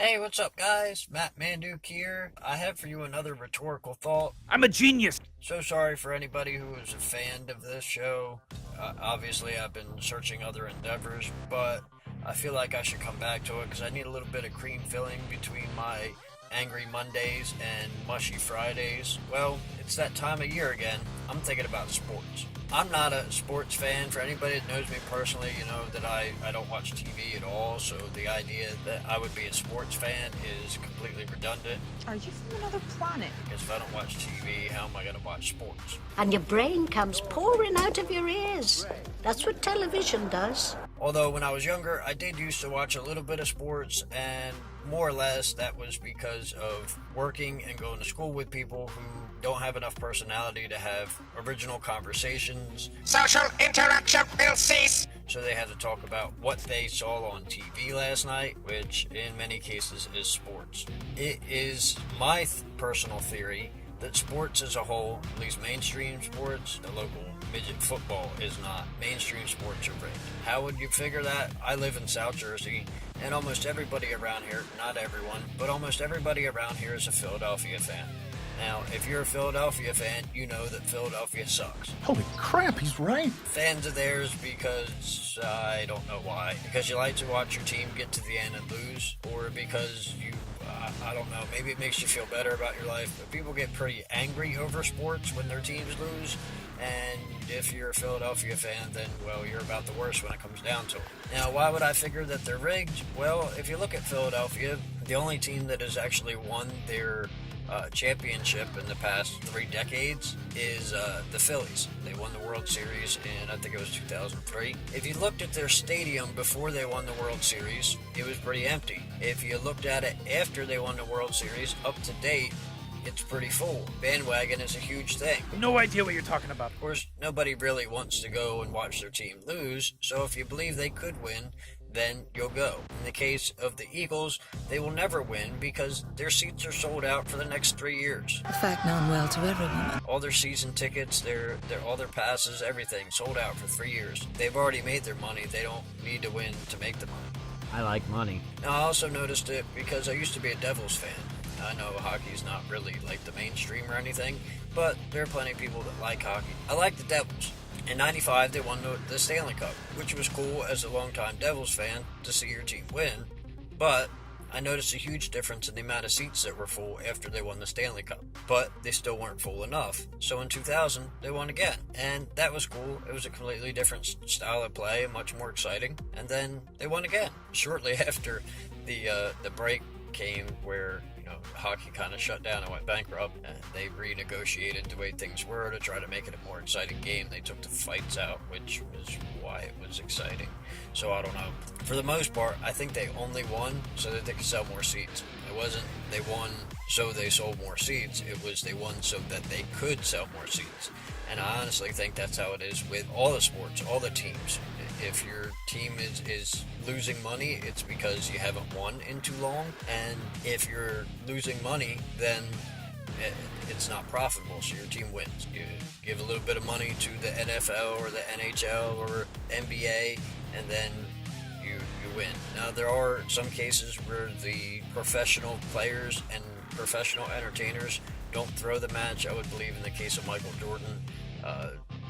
Hey, what's up, guys? Matt Manduke here. I have for you another rhetorical thought. I'm a genius. So sorry for anybody who is a fan of this show. Obviously, I've been searching other endeavors, but I feel like I should come back to it because I need a little bit of cream filling between my angry Mondays and mushy Fridays. Well, it's that time of year again. I'm thinking about sports. I'm not a sports fan. For anybody that knows me personally, you know that I don't watch TV at all, so the idea that I would be a sports fan is completely redundant. Are you from another planet? Because if I don't watch TV, how am I going to watch sports? And your brain comes pouring out of your ears. That's what television does. Although when I was younger, I did used to watch a little bit of sports, and more or less that was because of working and going to school with people who don't have enough personality to have original conversations. Social interaction will cease. So they had to talk about what they saw on TV last night, which in many cases is sports. It is my personal theory that sports as a whole, at least mainstream sports, the local midget football is not. Mainstream sports are rigged. How would you figure that? I live in South Jersey, and almost everybody around here, not everyone, but almost everybody around here is a Philadelphia fan. Now, if you're a Philadelphia fan, you know that Philadelphia sucks. Holy crap, he's right. Fans of theirs because, I don't know why. Because you like to watch your team get to the end and lose, or because you, I don't know, maybe it makes you feel better about your life, but people get pretty angry over sports when their teams lose, and if you're a Philadelphia fan, then, well, you're about the worst when it comes down to it. Now, why would I figure that they're rigged? Well, if you look at Philadelphia, the only team that has actually won their championship in the past 3 decades is the Phillies. They won the World Series in, I think it was 2003. If you looked at their stadium before they won the World Series, it was pretty empty. If you looked at it after they won the World Series, up to date, it's pretty full. Bandwagon is a huge thing. No idea what you're talking about. Of course, nobody really wants to go and watch their team lose, so if you believe they could win, then you'll go. In the case of the Eagles, they will never win because their seats are sold out for the next 3 years. A fact known well to every woman. All their season tickets, all their passes, everything sold out for 3 years. They've already made their money. They don't need to win to make the money. I like money. Now, I also noticed it because I used to be a Devils fan. I know hockey's not really like the mainstream or anything, but there are plenty of people that like hockey. I like the Devils. In '95, they won the Stanley Cup, which was cool as a longtime Devils fan to see your team win, but I noticed a huge difference in the amount of seats that were full after they won the Stanley Cup, but they still weren't full enough. So in 2000, they won again, and that was cool. It was a completely different style of play, much more exciting, and then they won again. Shortly after the break came where hockey kind of shut down and went bankrupt, and they renegotiated the way things were to try to make it a more exciting game. They took the fights out, which was why it was exciting. So I don't know. For the most part, I think they only won so that they could sell more seats. It wasn't they won so they sold more seats. It was they won so that they could sell more seats. And I honestly think that's how it is with all the sports, all the teams. If your team is losing money, it's because you haven't won in too long. And if you're losing money, then it's not profitable, so your team wins. You give a little bit of money to the NFL or the NHL or NBA, and then you win. Now, there are some cases where the professional players and professional entertainers don't throw the match. I would believe in the case of Michael Jordan,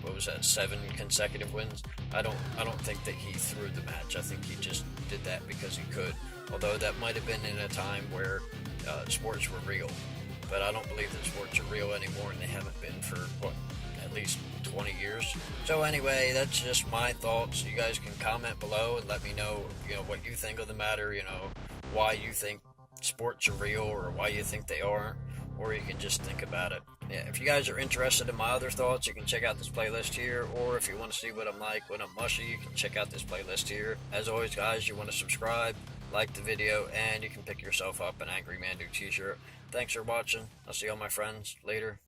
what was that, 7 consecutive wins? I don't think that he threw the match. I think he just did that because he could. Although that might have been in a time where sports were real. But I don't believe that sports are real anymore, and they haven't been for, at least 20 years. So anyway, that's just my thoughts. You guys can comment below and let me know, what you think of the matter, why you think sports are real or why you think they are, or you can just think about it. Yeah, if you guys are interested in my other thoughts, you can check out this playlist here, or if you want to see what I'm like when I'm mushy, you can check out this playlist here. As always, guys, you want to subscribe, like the video, and you can pick yourself up an Angry Manduke t-shirt. Thanks for watching. I'll see all my friends later.